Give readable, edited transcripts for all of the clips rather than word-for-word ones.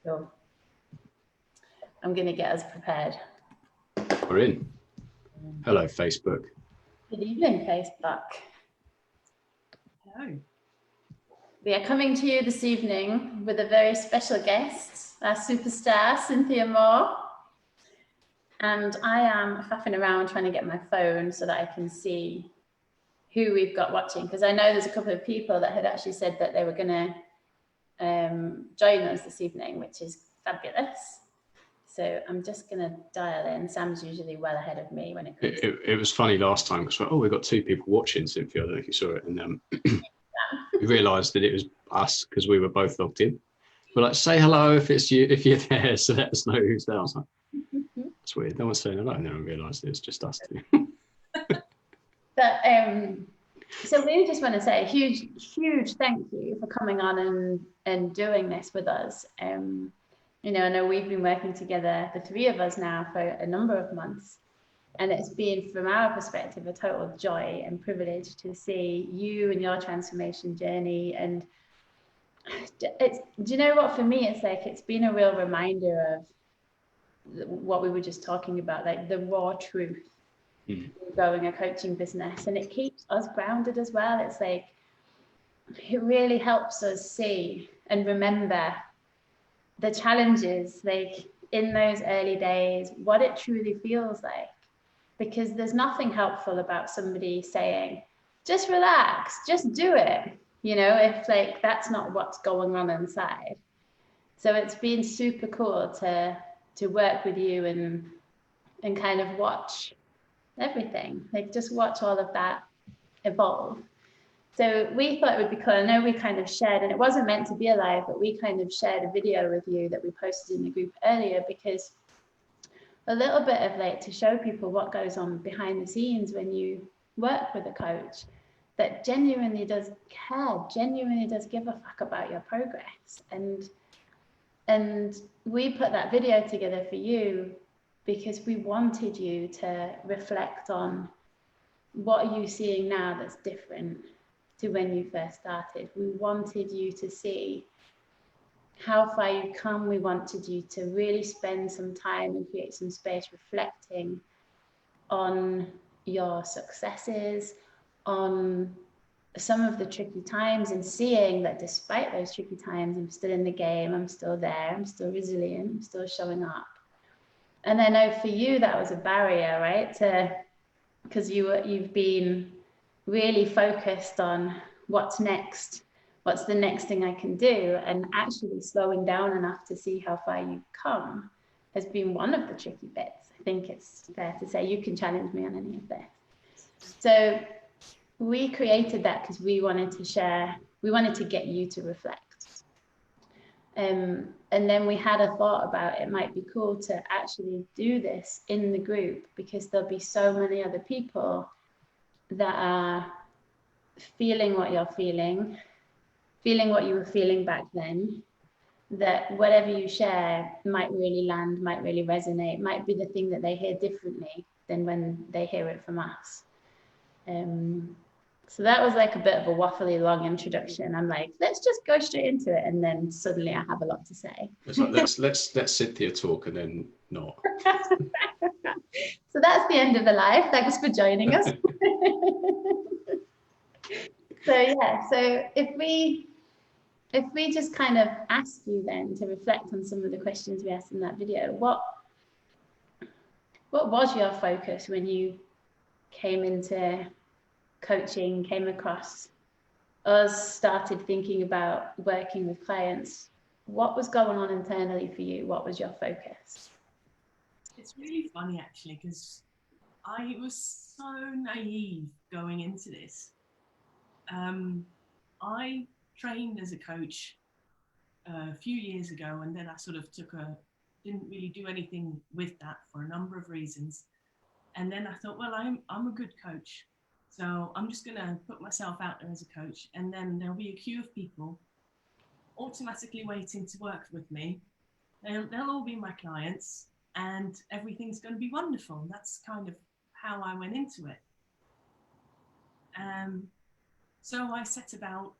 So I'm going to get us prepared. We're in. Hello, Facebook. Good evening, Facebook. Hello. We are coming to you this evening with a very special guest, our superstar, Cynthia Moore. And I am faffing around trying to get my phone so that I can see who we've got watching, because I know there's a couple of people that had actually said that they were going to join us this evening, which is fabulous. So I'm just going to dial in. Sam's usually well ahead of me when it comes It was funny last time because we've got two people watching, Cynthia. I don't know if you saw it. And we realised that it was us because we were both logged in. We're like, say hello if it's you, if you're there, so let us know who's there. I was like, that's weird. No one's saying hello. And then I realised it was just us two. But, so we just want to say a huge thank you for coming on and doing this with us. You know, I know we've been working together, the three of us now, for a number of months. And it's been, from our perspective, a total joy and privilege to see you and your transformation journey. And it's, do you know what, for me, it's like, it's been a real reminder of what we were just talking about, like the raw truth. Growing a coaching business, and it keeps us grounded as well. It's like, it really helps us see and remember the challenges, like in those early days, what it truly feels like, because there's nothing helpful about somebody saying, just relax, just do it, you know, if like that's not what's going on inside. So it's been super cool to work with you and kind of watch everything, like just watch all of that evolve. So we thought it would be cool. I know we kind of shared, and it wasn't meant to be a live, but we kind of shared a video with you that we posted in the group earlier, because a little bit of like to show people what goes on behind the scenes when you work with a coach that genuinely does care, genuinely does give a fuck about your progress. And we put that video together for you because we wanted you to reflect on what are you seeing now that's different to when you first started. We wanted you to see how far you've come. We wanted you to really spend some time and create some space reflecting on your successes, on some of the tricky times, and seeing that despite those tricky times, I'm still in the game, I'm still there, I'm still resilient, I'm still showing up. And I know for you that was a barrier, right? Because you've been really focused on what's next, what's the next thing I can do, and actually slowing down enough to see how far you've come has been one of the tricky bits. I think it's fair to say. You can challenge me on any of this. So we created that because we wanted to share, we wanted to get you to reflect. And then we had a thought about it might be cool to actually do this in the group, because there'll be so many other people that are feeling what you're feeling what you were feeling back then, that whatever you share might really land, might really resonate, might be the thing that they hear differently than when they hear it from us. So that was like a bit of a waffly long introduction. I'm like, let's just go straight into it, and then suddenly I have a lot to say. It's like, let's Cynthia talk and then not. So that's the end of the live. Thanks for joining us. So yeah, so if we just kind of ask you then to reflect on some of the questions we asked in that video, what was your focus when you came into coaching, came across us, started thinking about working with clients? What was going on internally for you? What was your focus? It's really funny actually, because I was so naive going into this. I trained as a coach a few years ago, and then I sort of didn't really do anything with that for a number of reasons. And then I thought, well, I'm a good coach, so I'm just going to put myself out there as a coach, and then there'll be a queue of people automatically waiting to work with me. They'll all be my clients, and everything's going to be wonderful. That's kind of how I went into it. So I set about,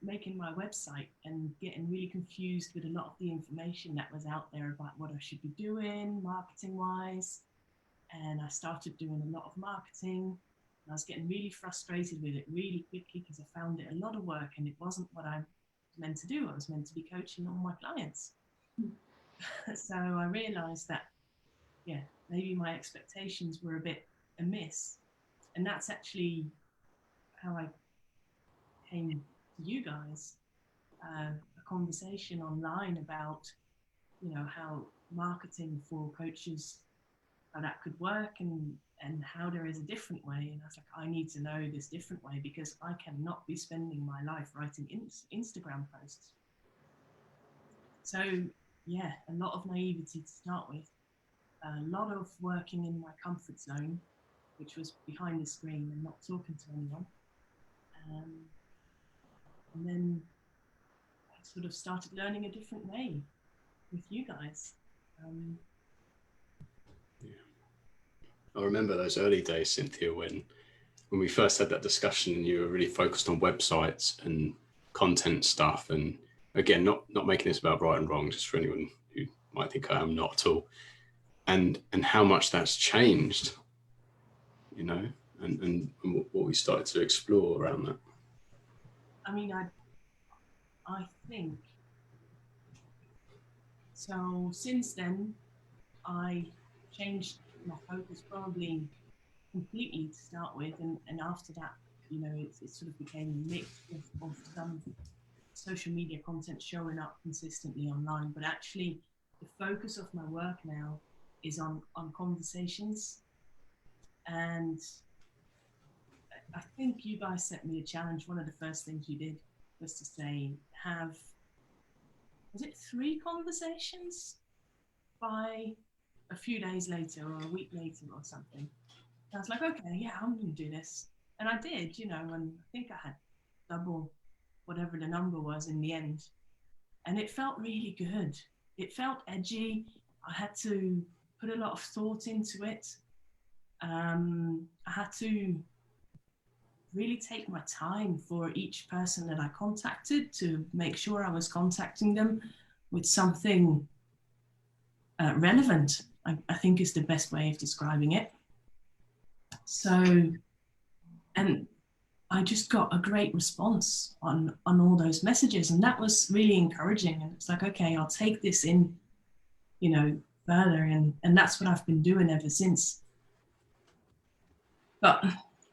making my website and getting really confused with a lot of the information that was out there about what I should be doing marketing wise. And I started doing a lot of marketing. And I was getting really frustrated with it really quickly because I found it a lot of work and it wasn't what I was meant to do. I was meant to be coaching all my clients. So I realized that, maybe my expectations were a bit amiss. And that's actually how I came to you guys, a conversation online about, how marketing for coaches, how that could work and how there is a different way. And I was like, I need to know this different way because I cannot be spending my life writing Instagram posts. So a lot of naivety to start with, a lot of working in my comfort zone, which was behind the screen and not talking to anyone. And then I sort of started learning a different way with you guys. I remember those early days, Cynthia, when we first had that discussion and you were really focused on websites and content stuff. And again, not making this about right and wrong, just for anyone who might think I am, not at all. And how much that's changed, and what we started to explore around that. I mean, I think so. Since then, I changed my focus probably completely to start with, and after that, it sort of became a mix of some social media content showing up consistently online, but actually the focus of my work now is on conversations. And I think you guys set me a challenge. One of the first things you did was to say, was it 3 conversations by a few days later or a week later or something? And I was like, okay, yeah, I'm going to do this. And I did, and I think I had double whatever the number was in the end. And it felt really good. It felt edgy. I had to put a lot of thought into it. I had to really take my time for each person that I contacted to make sure I was contacting them with something relevant, I think is the best way of describing it. So, and I just got a great response on all those messages, and that was really encouraging. And it's like, okay, I'll take this in, further, and that's what I've been doing ever since. But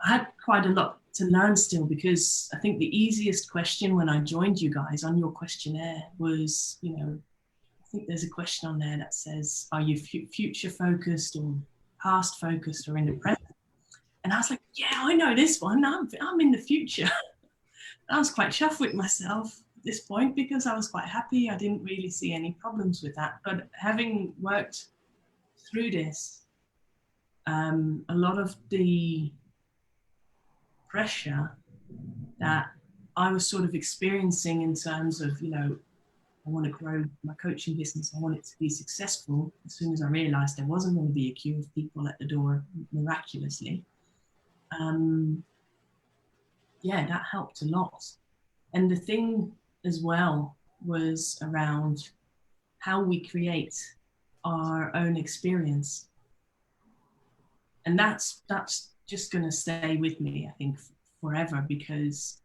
I had quite a lot to learn still, because I think the easiest question when I joined you guys on your questionnaire was, I think there's a question on there that says, are you future focused or past focused or in the present? And I was like, yeah, I know this one. I'm in the future. I was quite chuffed with myself at this point because I was quite happy. I didn't really see any problems with that. But having worked through this, a lot of the pressure that I was sort of experiencing in terms of, I want to grow my coaching business, I want it to be successful. As soon as I realized there wasn't going to be a queue of people at the door miraculously, that helped a lot. And the thing as well was around how we create our own experience. And that's just going to stay with me, I think, forever, because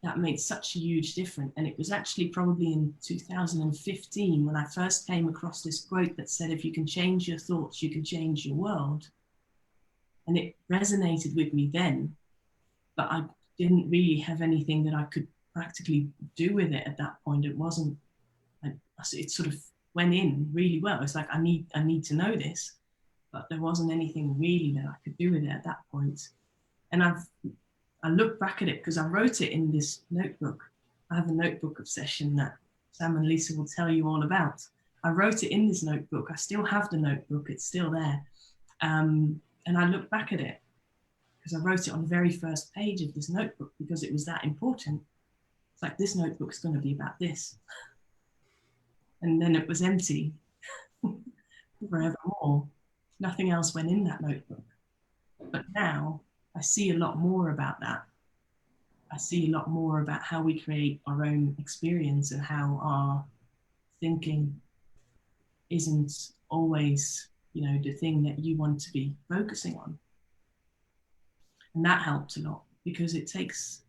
that made such a huge difference. And it was actually probably in 2015 when I first came across this quote that said, if you can change your thoughts, you can change your world. And it resonated with me then, but I didn't really have anything that I could practically do with it at that point. It wasn't, it sort of went in really well. It's like, I need to know this, but there wasn't anything really that I could do with it at that point. And I look back at it because I wrote it in this notebook. I have a notebook obsession that Sam and Lisa will tell you all about. I wrote it in this notebook. I still have the notebook. It's still there. And I look back at it because I wrote it on the very first page of this notebook because it was that important. It's like, this notebook's going to be about this. And then it was empty forevermore. Nothing else went in that notebook. But now I see a lot more about that. I see a lot more about how we create our own experience and how our thinking isn't always, the thing that you want to be focusing on. And that helped a lot because it takes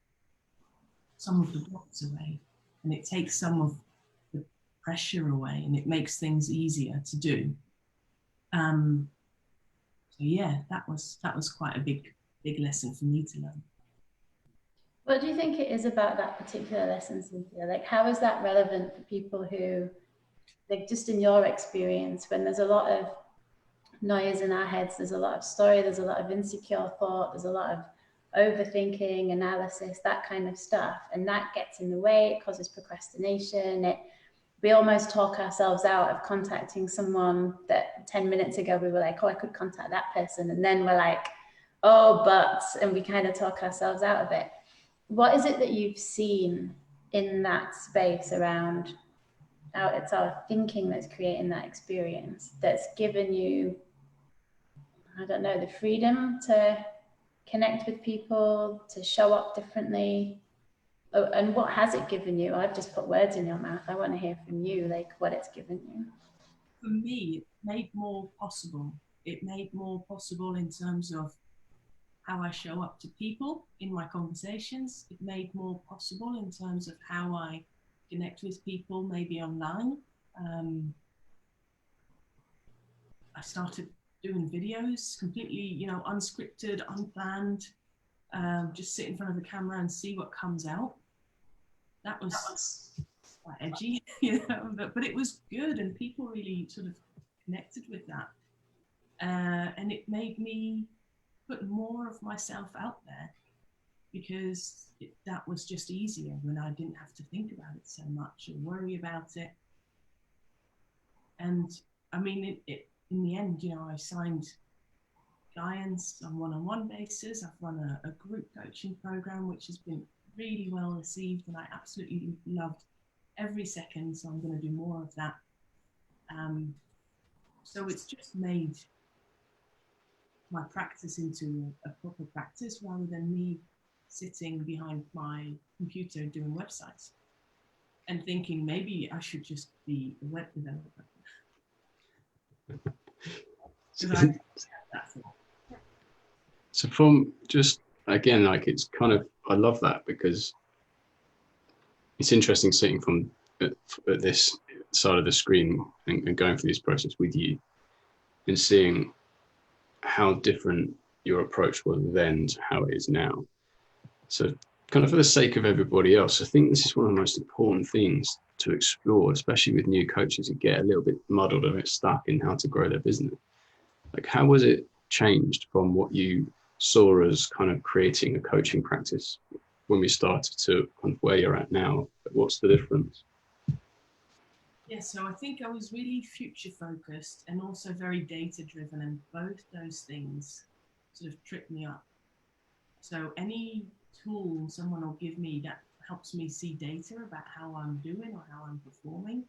some of the blocks away and it takes some of the pressure away and it makes things easier to do. So yeah, that was quite a big lesson for me to learn. What do you think it is about that particular lesson, Cynthia? Like, how is that relevant for people who, like, just in your experience, when there's a lot of noise in our heads, there's a lot of story, there's a lot of insecure thought, there's a lot of overthinking, analysis, that kind of stuff, and that gets in the way, it causes procrastination, we almost talk ourselves out of contacting someone that 10 minutes ago we were like, oh, I could contact that person, and then we're like, oh, but, and we kind of talk ourselves out of it. What is it that you've seen in that space around how it's our thinking that's creating that experience that's given you, I don't know, the freedom to connect with people, to show up differently? Oh, and what has it given you? I've just put words in your mouth. I want to hear from you, like what it's given you. For me, it made more possible. It made more possible in terms of how I show up to people in my conversations. It made more possible in terms of how I connect with people, maybe online. I started doing videos completely, unscripted, unplanned, just sit in front of the camera and see what comes out. That was quite edgy, but it was good and people really sort of connected with that. And it made me put more of myself out there because that was just easier when I didn't have to think about it so much or worry about it. And I mean, in the end, I signed clients on one-on-one basis. I've run a group coaching program, which has been really well received, and I absolutely loved every second. So I'm going to do more of that. So it's just made my practice into a proper practice rather than me sitting behind my computer doing websites and thinking maybe I should just be a web developer. So from just, again, like it's kind of, I love that because it's interesting sitting from at this side of the screen and going through this process with you and seeing how different your approach was then to how it is now. So kind of for the sake of everybody else, I think this is one of the most important things to explore, especially with new coaches who get a little bit muddled and a bit stuck in how to grow their business. Like, how was it changed from what you saw as kind of creating a coaching practice when we started to kind of where you're at now? What's the difference? Yeah, so I think I was really future focused and also very data driven, and both those things sort of trip me up. So any tool someone will give me that helps me see data about how I'm doing or how I'm performing,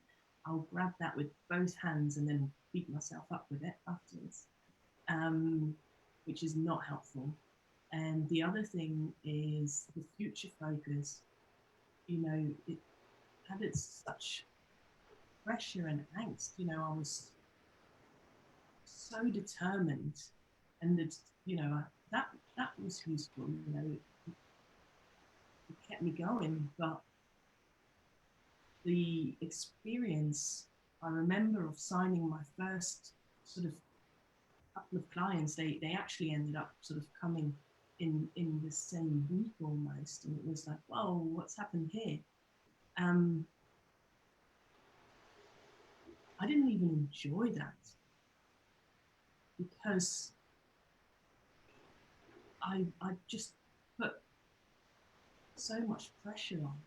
I'll grab that with both hands and then beat myself up with it afterwards, which is not helpful. And the other thing is the future focus. It had such pressure and angst. I was so determined, and that was useful. It kept me going, but the experience I remember of signing my first sort of couple of clients, they actually ended up sort of coming in the same week almost, and it was like, whoa, what's happened here? I didn't even enjoy that because I just put so much pressure on.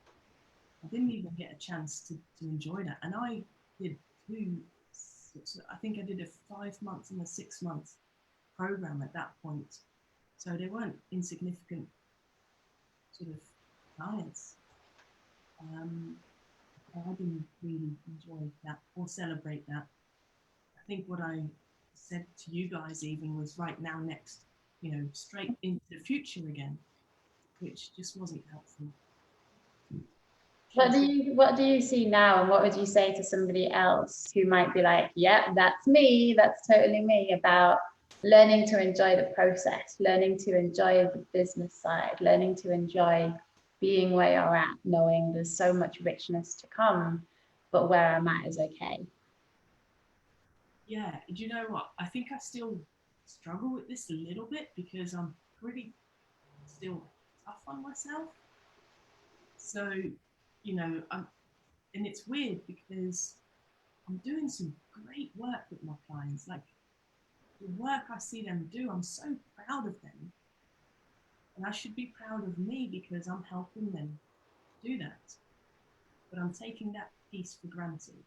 I didn't even get a chance to enjoy that. And I did I think I did a 5 months and a 6 month program at that point. So they weren't insignificant sort of clients. I didn't really enjoy that or celebrate that. I think what I said to you guys even was right now, next, straight into the future again. which just wasn't helpful. What do you see now, and what would you say to somebody else who might be like, yeah, that's me, that's totally me, about learning to enjoy the process, learning to enjoy the business side, learning to enjoy being where you're at, knowing there's so much richness to come, but where I'm at is okay? Yeah, do you know what? I think I still struggle with this a little bit because I'm pretty still tough on myself. So, you know, and it's weird because I'm doing some great work with my clients. Like the work I see them do, I'm so proud of them. And I should be proud of me because I'm helping them do that. But I'm taking that piece for granted.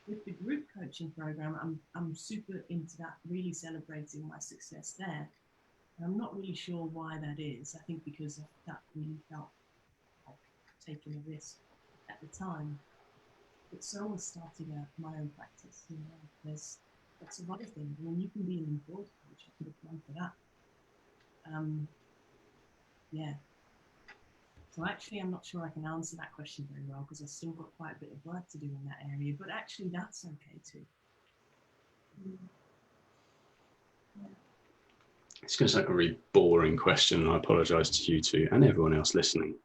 With the group coaching program, I'm super into that, really celebrating my success there. And I'm not really sure why that is. I think because that really felt like taking a risk at the time. But so was starting my own practice. You know, there's lots of other things. I mean, you can be an board coach. I could have gone for that. Yeah. So actually, I'm not sure I can answer that question very well because I've still got quite a bit of work to do in that area. But actually, that's okay too. Yeah. It's going to sound like a really boring question, and I apologise to you two and everyone else listening.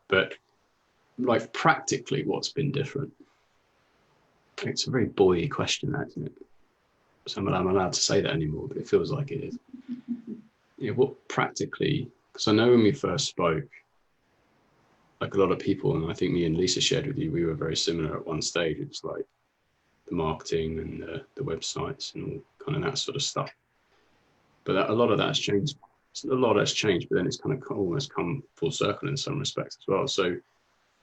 But like practically, what's been different? It's a very boy question, that, isn't it? So I'm allowed to say that anymore, but it feels like it is. Yeah, what practically? Because I know when we first spoke, like a lot of people, and I think me and Lisa shared with you, we were very similar at one stage. It's like the marketing and the websites and all kind of that sort of stuff. But a lot of that's changed. A lot has changed, but then it's kind of almost come full circle in some respects as well. So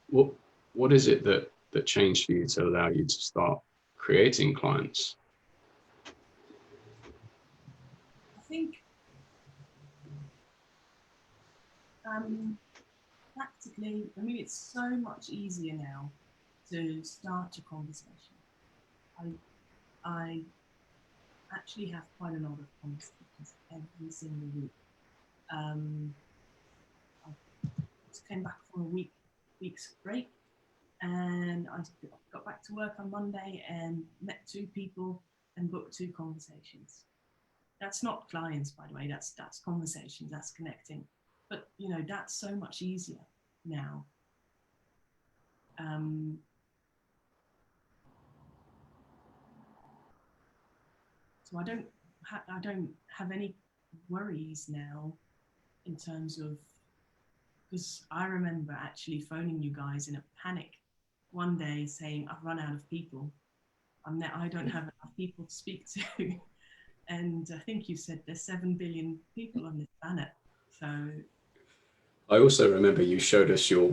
what is it that changed for you to allow you to start creating clients? I think practically, I mean, it's so much easier now to start a conversation. I actually have quite a lot of conversations every single week. I just came back from a week's break, and I got back to work on Monday and met 2 people and booked 2 conversations. That's not clients, by the way. That's conversations. That's connecting. But you know, that's so much easier now. So I don't have any worries now in terms of, because I remember actually phoning you guys in a panic one day saying I've run out of people. I don't have enough people to speak to. And I think you said there's 7 billion people on this planet. So I also remember you showed us your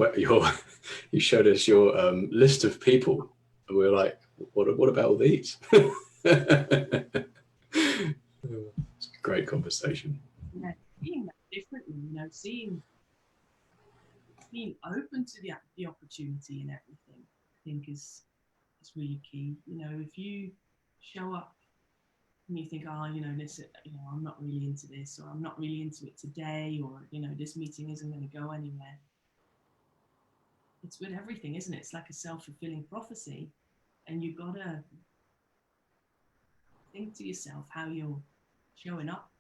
list of people, and we were like, what about all these? It's a great conversation. yeah, seeing that differently, you know, being open to the opportunity and everything, I think is really key. You know, if you show up and you think, oh, you know, I'm not really into this, or I'm not really into it today, or, you know, this meeting isn't going to go anywhere. It's with everything, isn't it? It's like a self-fulfilling prophecy, and you've got to think to yourself how you're showing up.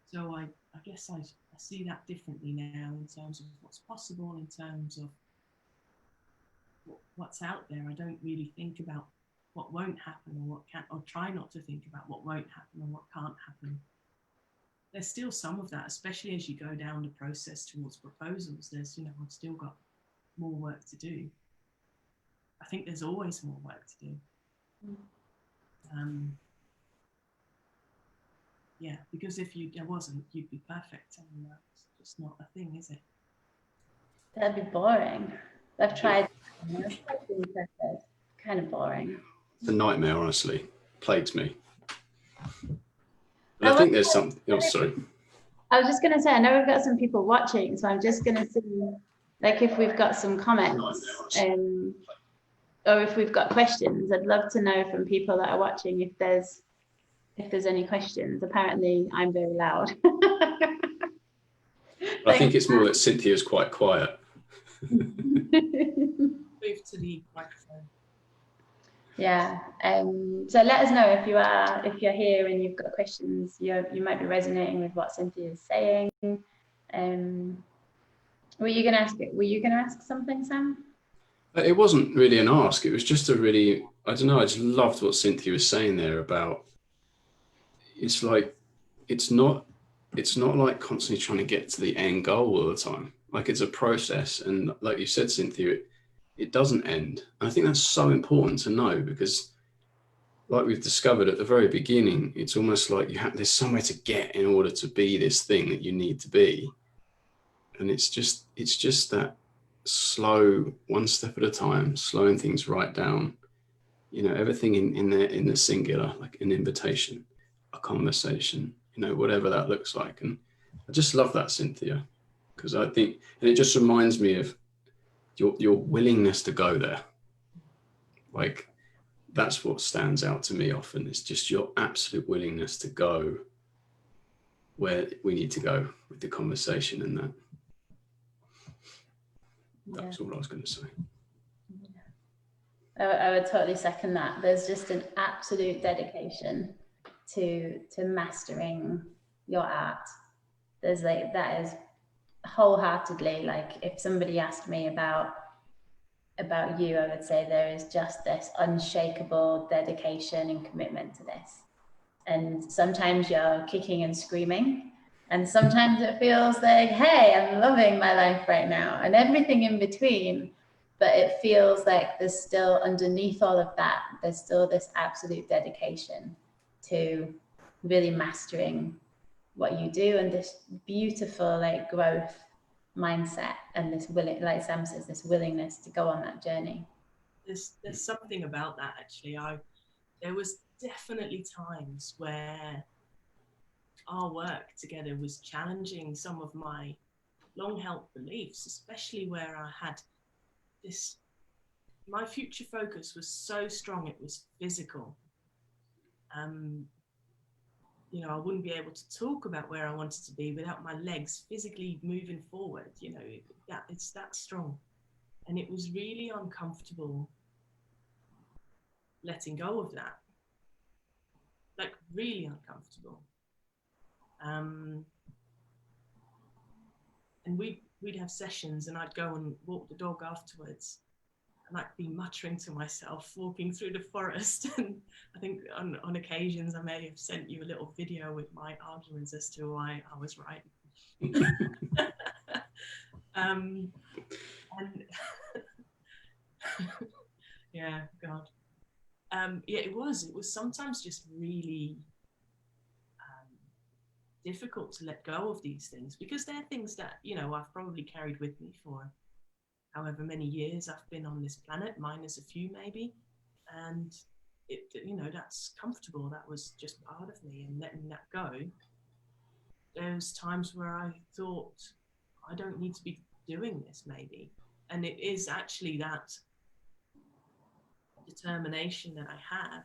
So I guess I see that differently now in terms of what's possible, in terms of what's out there. I don't really think about what won't happen or what can't, or try not to think about what won't happen and what can't happen. There's still some of that, especially as you go down the process towards proposals. There's, you know, I've still got more work to do. I think there's always more work to do. Yeah, because if there wasn't, you'd be perfect, and that's just not a thing, is it? That'd be boring. I've tried. Kind of boring. It's a nightmare, honestly. Plagues me. But I think there's something. Oh, sorry. I was just going to say, I know we've got some people watching, so I'm just going to see, like, if we've got some comments, or if we've got questions. I'd love to know from people that are watching if there's any questions. Apparently, I'm very loud. I think it's more that Cynthia's quite quiet. Move to the microphone. Yeah. So let us know if you're here and you've got questions. You might be resonating with what Cynthia is saying. Were you gonna ask something, Sam? It wasn't really an ask. It was just a really, I don't know. I just loved what Cynthia was saying there about. It's like, it's not like constantly trying to get to the end goal all the time. Like, it's a process, and like you said, Cynthia, it doesn't end. And I think that's so important to know, because like we've discovered at the very beginning, it's almost like there's somewhere to get in order to be this thing that you need to be. And it's just that slow, one step at a time, slowing things right down, everything in the singular, like an invitation, a conversation, whatever that looks like. And I just love that, Cynthia, because I think, and it just reminds me of your willingness to go there. Like, that's what stands out to me often. It's just your absolute willingness to go where we need to go with the conversation, and that's all I was going to say. I would totally second that. There's just an absolute dedication to mastering your art. There's like, that is wholeheartedly, like, if somebody asked me about you, I would say there is just this unshakable dedication and commitment to this. And sometimes you're kicking and screaming, and sometimes it feels like, hey, I'm loving my life right now, and everything in between. But it feels like there's still, underneath all of that, there's still this absolute dedication to really mastering what you do, and this beautiful like growth mindset, and this like Sam says, this willingness to go on that journey. There's something about that, actually. There was definitely times where our work together was challenging some of my long-held beliefs, especially where I had my future focus was so strong, it was physical. I wouldn't be able to talk about where I wanted to be without my legs physically moving forward. It's that strong. And it was really uncomfortable letting go of that. Like, really uncomfortable. And we'd have sessions, and I'd go and walk the dog afterwards, and I'd be muttering to myself, walking through the forest. And I think on occasions I may have sent you a little video with my arguments as to why I was right. And yeah, God. Yeah, it was sometimes just really difficult to let go of these things, because they're things that, I've probably carried with me for however many years I've been on this planet, minus a few maybe. And that's comfortable. That was just part of me, and letting that go. There's times where I thought, I don't need to be doing this, maybe. And it is actually that determination that I have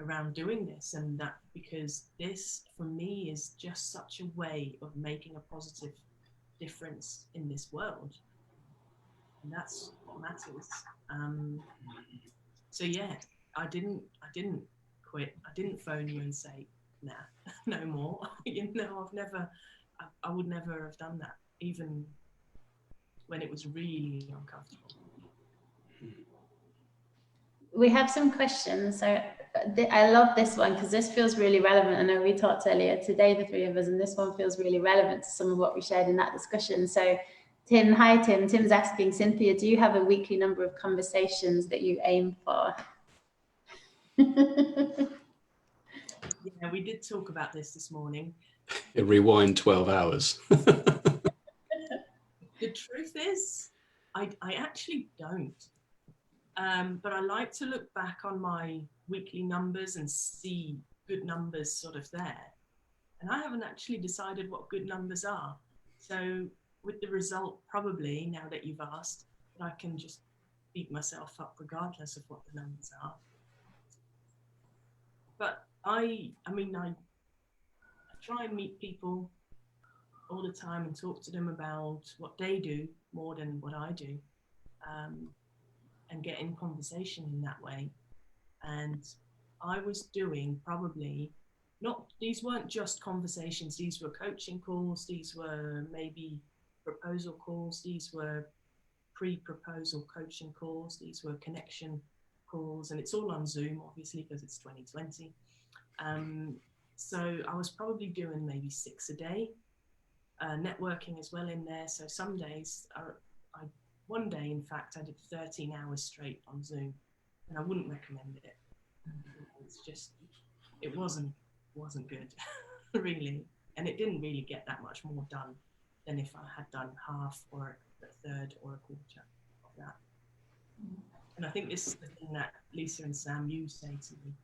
around doing this, and that, because this for me is just such a way of making a positive difference in this world, and that's what matters. So yeah, I didn't quit. I didn't phone you and say, nah, no more. I would never have done that, even when it was really uncomfortable. We have some questions. So I love this one, because this feels really relevant. I know we talked earlier today, the three of us, and this one feels really relevant to some of what we shared in that discussion. So Tim, hi Tim. Tim's asking, Cynthia, do you have a weekly number of conversations that you aim for? Yeah, we did talk about this morning. Rewind 12 hours. The truth is, I actually don't. But I like to look back on my weekly numbers and see good numbers sort of there. And I haven't actually decided what good numbers are. So with the result, probably, now that you've asked, I can just beat myself up regardless of what the numbers are. But I try and meet people all the time and talk to them about what they do more than what I do, and get in conversation in that way. And I was doing probably not, these weren't just conversations, these were coaching calls, these were maybe proposal calls, these were pre-proposal coaching calls, these were connection calls, and it's all on Zoom, obviously, because it's 2020. So I was probably doing maybe 6 a day, networking as well in there. So some days, one day, in fact, I did 13 hours straight on Zoom, and I wouldn't recommend it. It's just, it wasn't good, really. And it didn't really get that much more done than if I had done half or a third or a quarter of that. And I think this is the thing that Lisa and Sam, you say to me,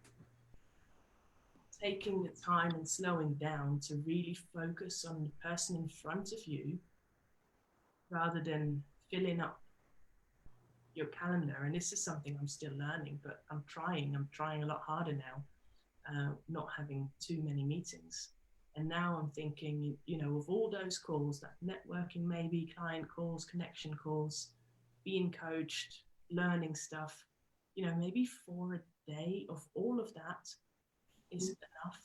taking the time and slowing down to really focus on the person in front of you rather than filling up your calendar. And this is something I'm still learning, but I'm trying a lot harder now, not having too many meetings. And now I'm thinking, you know, of all those calls, that networking, maybe client calls, connection calls, being coached, learning stuff, you know, maybe 4 a day of all of that is enough.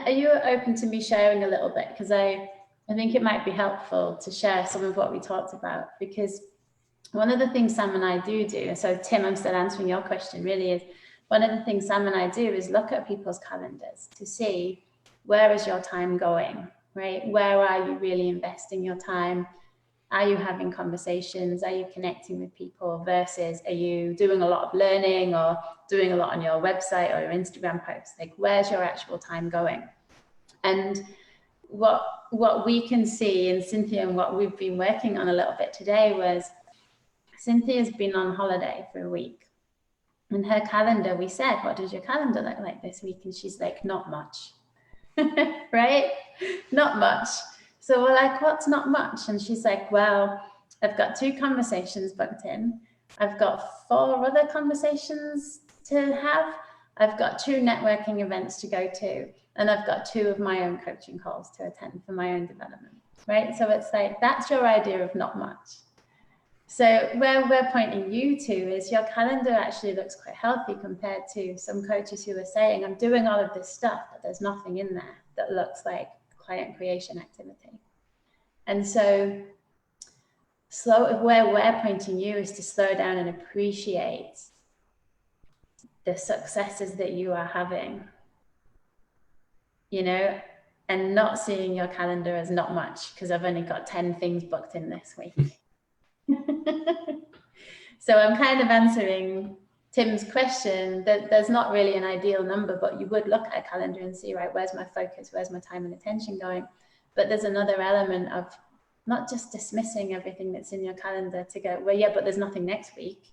Are you open to me sharing a little bit? Because I think it might be helpful to share some of what we talked about, because one of the things Sam and I do, so Tim, I'm still answering your question, really is one of the things Sam and I do is look at people's calendars to see where is your time going, right? Where are you really investing your time? Are you having conversations? Are you connecting with people versus are you doing a lot of learning or doing a lot on your website or your Instagram posts? Like, where's your actual time going? And what we can see in Cynthia and what we've been working on a little bit today was Cynthia's been on holiday for a week. In her calendar, we said, what does your calendar look like this week? And she's like, not much, right? Not much. So we're like, what's not much? And she's like, well, I've got 2 conversations booked in. I've got 4 other conversations to have. I've got 2 networking events to go to. And I've got 2 of my own coaching calls to attend for my own development, right? So it's like, that's your idea of not much. So where we're pointing you to is your calendar actually looks quite healthy compared to some coaches who are saying, I'm doing all of this stuff, but there's nothing in there that looks like client creation activity. And so where we're pointing you is to slow down and appreciate the successes that you are having, you know, and not seeing your calendar as not much because I've only got 10 things booked in this week. So I'm kind of answering Tim's question that there's not really an ideal number, but you would look at a calendar and see, right, where's my focus, where's my time and attention going? But there's another element of not just dismissing everything that's in your calendar to go, well, yeah, but there's nothing next week,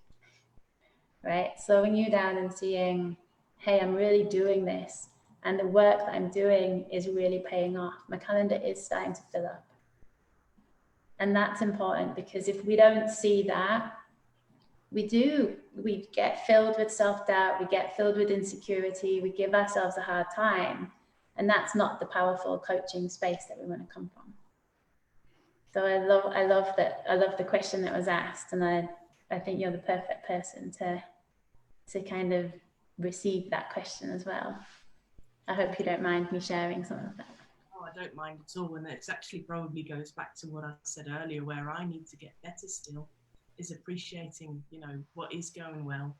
right? Slowing you down and seeing, hey, I'm really doing this, and the work that I'm doing is really paying off. My calendar is starting to fill up. And that's important, because if we don't see that, we get filled with self-doubt, we get filled with insecurity, we give ourselves a hard time. And that's not the powerful coaching space that we want to come from. So I love the question that was asked, and I think you're the perfect person to kind of receive that question as well. I hope you don't mind me sharing some of that. Oh, I don't mind at all. And it actually probably goes back to what I said earlier, where I need to get better still, is appreciating, you know, what is going well.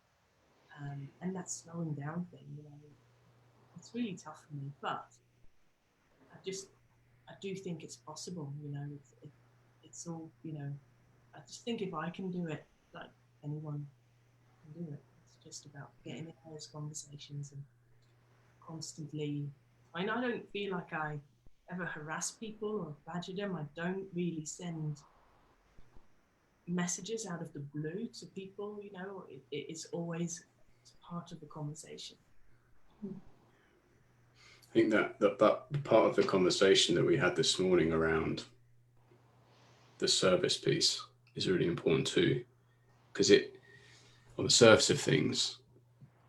And that slowing down thing, you know, it's really tough for me, but I do think it's possible, you know, it's all, you know, I just think if I can do it, like anyone can do it. It's just about getting in those conversations and constantly, I mean, I don't feel like I ever harass people or badger them. I don't really send messages out of the blue to people, you know, it's always part of the conversation. I think that part of the conversation that we had this morning around the service piece is really important too, because it, on the surface of things,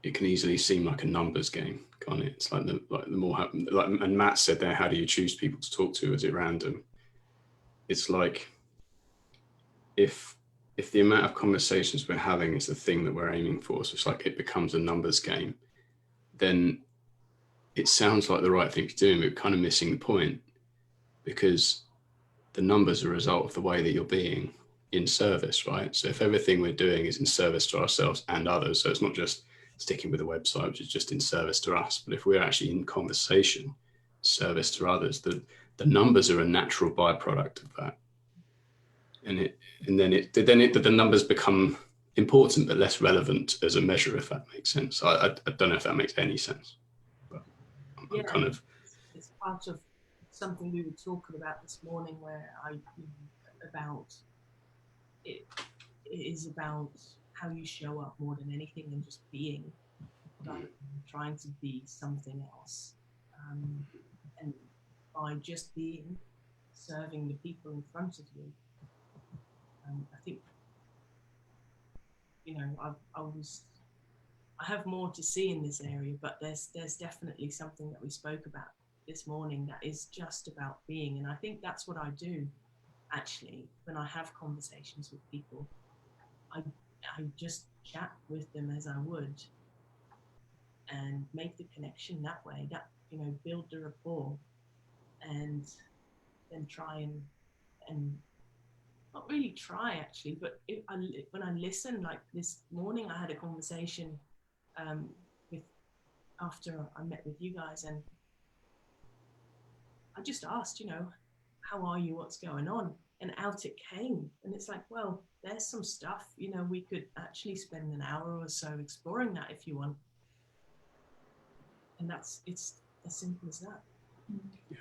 it can easily seem like a numbers game, can't it? It's like the more happen, like, and Matt said there, how do you choose people to talk to? Is it random? It's like if the amount of conversations we're having is the thing that we're aiming for, so it's like it becomes a numbers game, then it sounds like the right thing to do, but we're kind of missing the point, because the numbers are a result of the way that you're being in service, right? So if everything we're doing is in service to ourselves and others, so it's not just sticking with the website, which is just in service to us, but if we're actually in conversation, service to others, the numbers are a natural byproduct of that. And the numbers become important but less relevant as a measure, if that makes sense. I don't know if that makes any sense, but I'm kind of. It's part of something we were talking about this morning, where about it is about how you show up more than anything, and just being, rather than trying to be something else. And by just being, serving the people in front of you. I think, I have more to see in this area, but there's definitely something that we spoke about this morning that is just about being. And I think that's what I do, actually, when I have conversations with people. I just chat with them as I would, and make the connection that way, that, build the rapport, and then try and not really try, actually, but when I listen, like this morning, I had a conversation after I met with you guys, and I just asked, how are you? What's going on? And out it came. And it's like, well, there's some stuff, we could actually spend an hour or so exploring that if you want. And it's as simple as that. Yeah.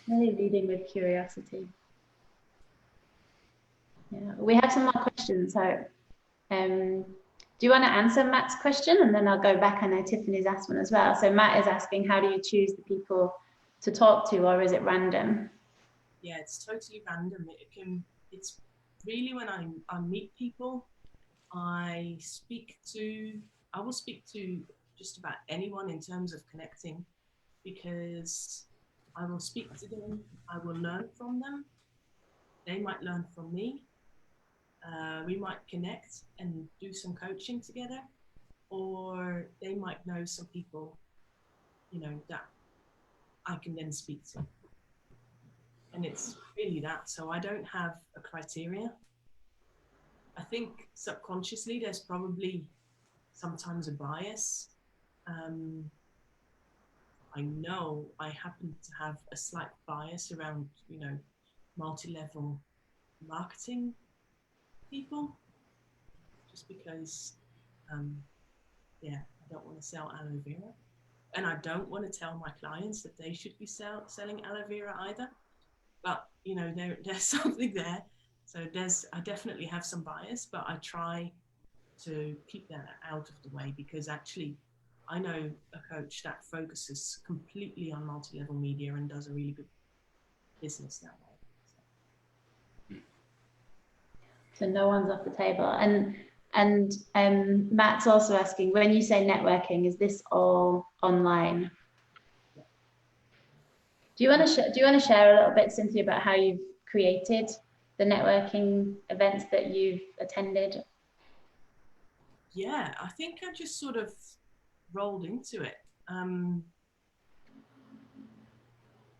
Really leading with curiosity. Yeah, we have some more questions. So, do you want to answer Matt's question, and then I'll go back? I know Tiffany's asked one as well. So Matt is asking, how do you choose the people to talk to, or is it random? Yeah, it's totally random. It's really when I meet people, I will speak to just about anyone in terms of connecting, because I will speak to them, I will learn from them, they might learn from me. We might connect and do some coaching together, or they might know some people, that I can then speak to. And it's really that. So I don't have a criteria. I think subconsciously there's probably sometimes a bias. I know I happen to have a slight bias around, multi-level marketing people, just because, I don't want to sell aloe vera, and I don't want to tell my clients that they should be selling aloe vera either. But there's something there. So I definitely have some bias, but I try to keep that out of the way, because actually I know a coach that focuses completely on multi-level media and does a really good business that way. So no one's off the table. And Matt's also asking, when you say networking, is this all online? Yeah. Do you want to share a little bit, Cynthia, about how you've created the networking events that you've attended? Yeah, I think I just sort of rolled into it. And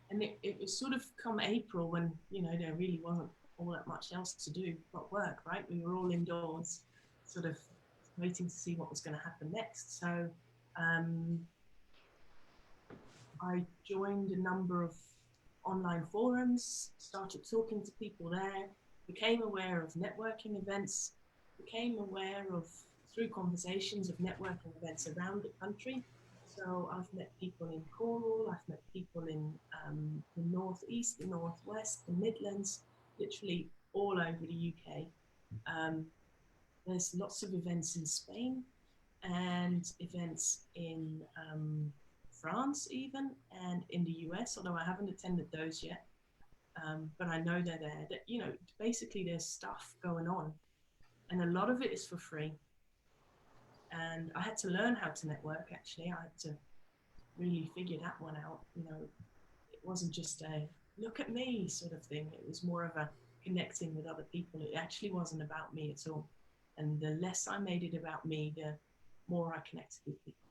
it was sort of come April, when, there really wasn't all that much else to do but work, right? We were all indoors, sort of waiting to see what was going to happen next. So I joined a number of online forums, started talking to people there, became aware of networking events, became aware of, through conversations, of networking events around the country. So I've met people in Cornwall, I've met people in the Northeast, the Northwest, the Midlands, literally all over the UK. There's lots of events in Spain and events in France even, and in the US, although I haven't attended those yet. But I know they're there. That, basically there's stuff going on, and a lot of it is for free. And I had to learn how to network, actually. I had to really figure that one out. It wasn't just a look at me sort of thing. It was more of a connecting with other people. It actually wasn't about me at all. And the less I made it about me, the more I connected with people.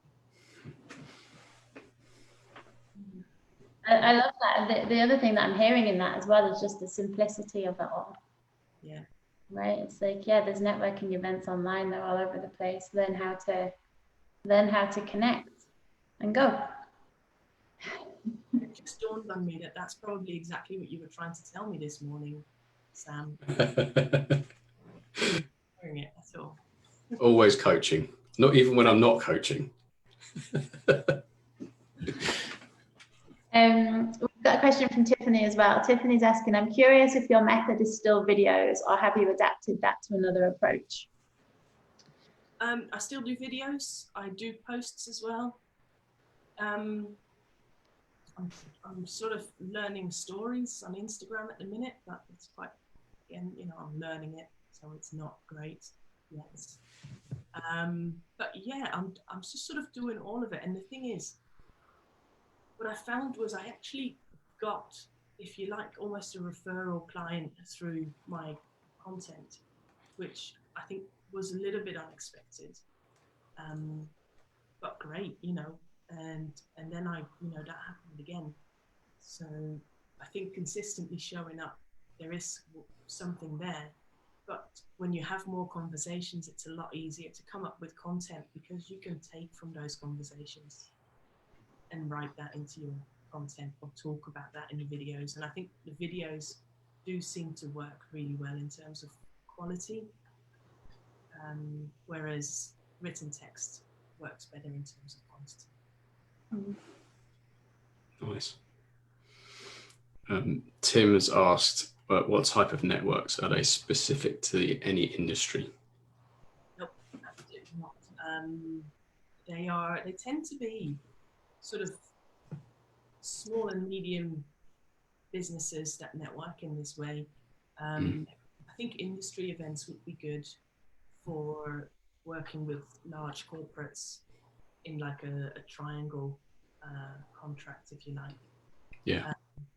I love that. The other thing that I'm hearing in that as well is just the simplicity of it all. Yeah. Right. It's like, yeah, there's networking events online. They're all over the place. Learn how to connect and go. It just dawned on me that that's probably exactly what you were trying to tell me this morning, Sam. Hearing it at all. Always coaching, not even when I'm not coaching. We've got a question from Tiffany as well. Tiffany's asking, I'm curious if your method is still videos or have you adapted that to another approach? I still do videos. I do posts as well. I'm sort of learning stories on Instagram at the minute, but it's quite, again, I'm learning it, so it's not great yet. But yeah, I'm just sort of doing all of it. And the thing is, what I found was I actually got, if you like, almost a referral client through my content, which I think was a little bit unexpected, but great, and then that happened again. So I think consistently showing up, there is something there. But when you have more conversations, it's a lot easier to come up with content because you can take from those conversations and write that into your content or talk about that in the videos. And I think the videos do seem to work really well in terms of quality, whereas written text works better in terms of quantity. Nice. Tim has asked, what type of networks are they specific to any industry? Nope, absolutely not. They tend to be sort of small and medium businesses that network in this way. I think industry events would be good for working with large corporates in like a triangle contract, if you like. Yeah.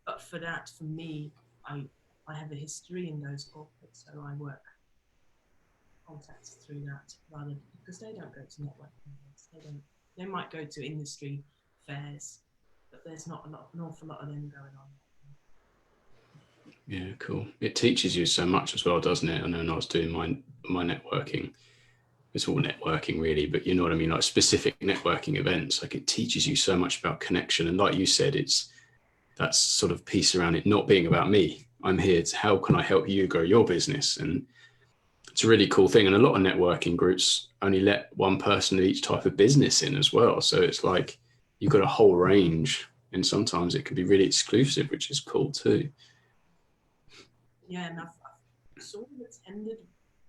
But for me, I have a history in those corporates, so I work contacts through that rather because they don't go to networking events. They might go to industry fairs, but there's not an awful lot of them going on. Yeah, cool. It teaches you so much as well, doesn't it? I know when I was doing my networking, it's all networking really, but you know what I mean, like specific networking events, like it teaches you so much about connection. And like you said, it's that sort of piece around it not being about me. I'm here to, how can I help you grow your business? And it's a really cool thing. And a lot of networking groups only let one person of each type of business in as well. So it's like you've got a whole range, and sometimes it can be really exclusive, which is cool too. Yeah, and I've sort of attended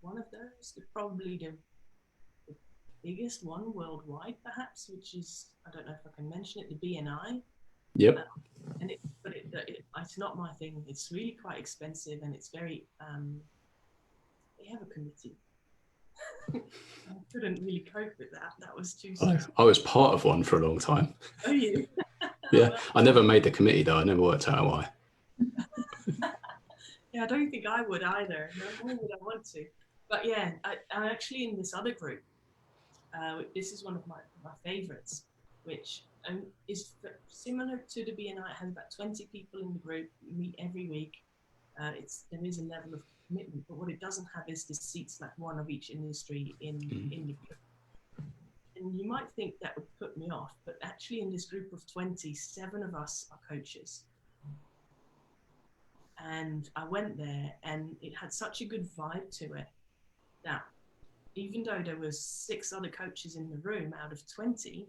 one of those, probably the biggest one worldwide, perhaps, which is, I don't know if I can mention it, the BNI. Yep. And it's not my thing. It's really quite expensive, and it's very. They have a committee. I couldn't really cope with that. That was too. I was part of one for a long time. Oh, you? Yeah, I never made the committee though. I never worked out why. Yeah, I don't think I would either. Nor would I want to. But yeah, I'm actually in this other group. This is one of my favorites, which is similar to the BNI. It has about 20 people in the group. We meet every week. There is a level of commitment, but what it doesn't have is the seats like one of each industry in the group. And you might think that would put me off, but actually in this group of 20, 7 of us are coaches. And I went there and it had such a good vibe to it that even though there was 6 other coaches in the room out of 20,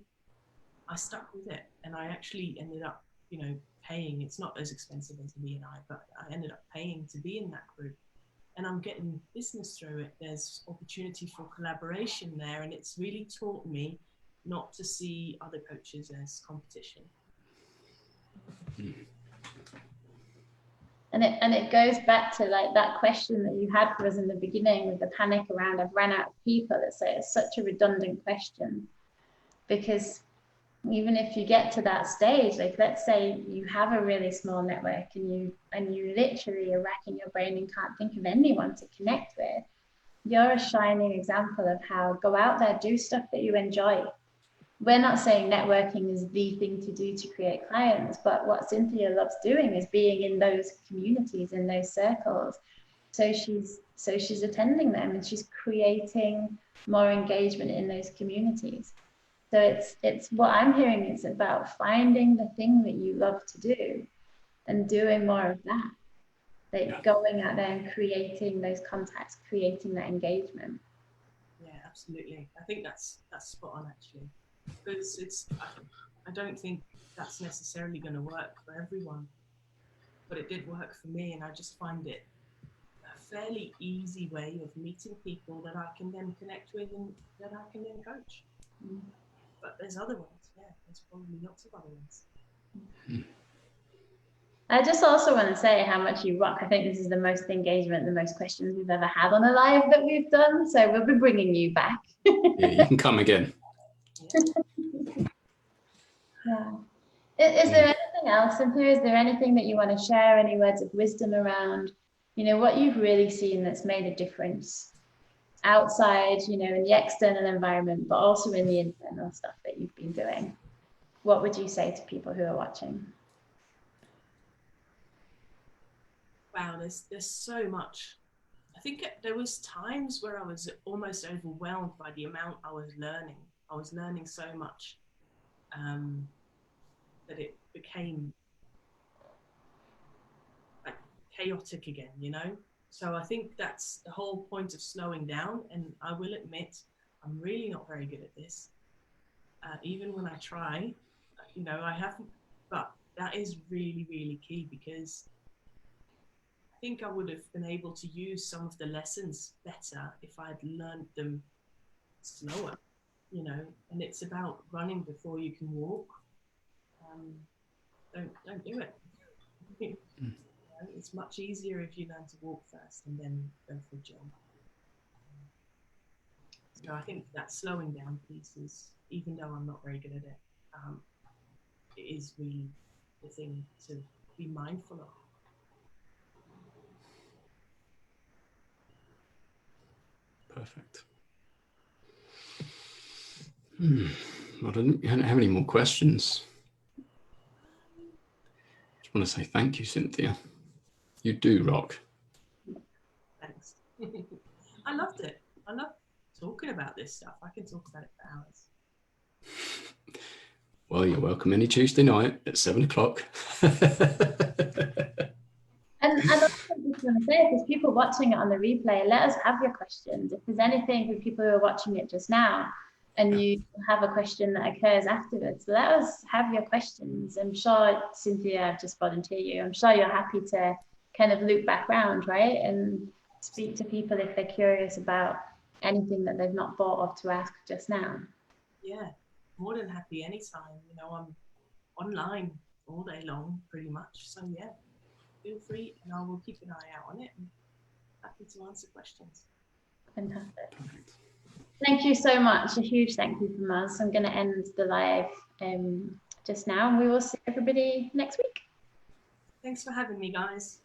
I stuck with it. And I actually ended up, paying. It's not as expensive as the BNI, but I ended up paying to be in that group. And I'm getting business through it. There's opportunity for collaboration there. And it's really taught me not to see other coaches as competition. And it goes back to like that question that you had for us in the beginning with the panic around I've run out of people. It's such a redundant question, because even if you get to that stage, like let's say you have a really small network and you literally are racking your brain and can't think of anyone to connect with, you're a shining example of how go out there, do stuff that you enjoy. We're not saying networking is the thing to do to create clients, but what Cynthia loves doing is being in those communities, in those circles. So she's attending them and she's creating more engagement in those communities. So it's what I'm hearing is about finding the thing that you love to do and doing more of that. Like going out there and creating those contacts, creating that engagement. Yeah, absolutely. I think that's spot on actually, because I don't think that's necessarily going to work for everyone, but it did work for me, and I just find it a fairly easy way of meeting people that I can then connect with and that I can then coach. But there's other ones, yeah, there's probably lots of other ones. I just also want to say how much you rock. I think this is the most engagement, the most questions we've ever had on a live that we've done. So we'll be bringing you back. Yeah, you can come again. Yeah. Is there anything else, Cynthia? Is there anything that you want to share? Any words of wisdom around, what you've really seen that's made a difference outside, in the external environment, but also in the internal stuff that you've been doing? What would you say to people who are watching? Wow, there's so much. I think there was times where I was almost overwhelmed by the amount I was learning. I was learning so much that it became like chaotic again, So I think that's the whole point of slowing down. And I will admit, I'm really not very good at this. Even when I try, I haven't, but that is really, really key, because I think I would have been able to use some of the lessons better if I'd learned them slower, and it's about running before you can walk. Don't do it. It's much easier if you learn to walk first and then go for a jog. So I think that slowing down piece is, even though I'm not very good at it, it is really the thing to be mindful of. Perfect. I don't have any more questions. Just want to say thank you, Cynthia. You do rock. Thanks. I loved it. I love talking about this stuff. I can talk about it for hours. Well, you're welcome any Tuesday night at 7 o'clock. And I also just want to say, if there's people watching it on the replay, let us have your questions. If there's anything for people who are watching it just now and you have a question that occurs afterwards, let us have your questions. I'm sure, Cynthia, I've just volunteered you. I'm sure you're happy to kind of loop back round, right? And speak to people if they're curious about anything that they've not thought of to ask just now. Yeah, more than happy anytime. I'm online all day long, pretty much. So yeah, feel free, and I will keep an eye out on it and happy to answer questions. Fantastic. Thank you so much. A huge thank you from us. I'm going to end the live just now, and we will see everybody next week. Thanks for having me, guys.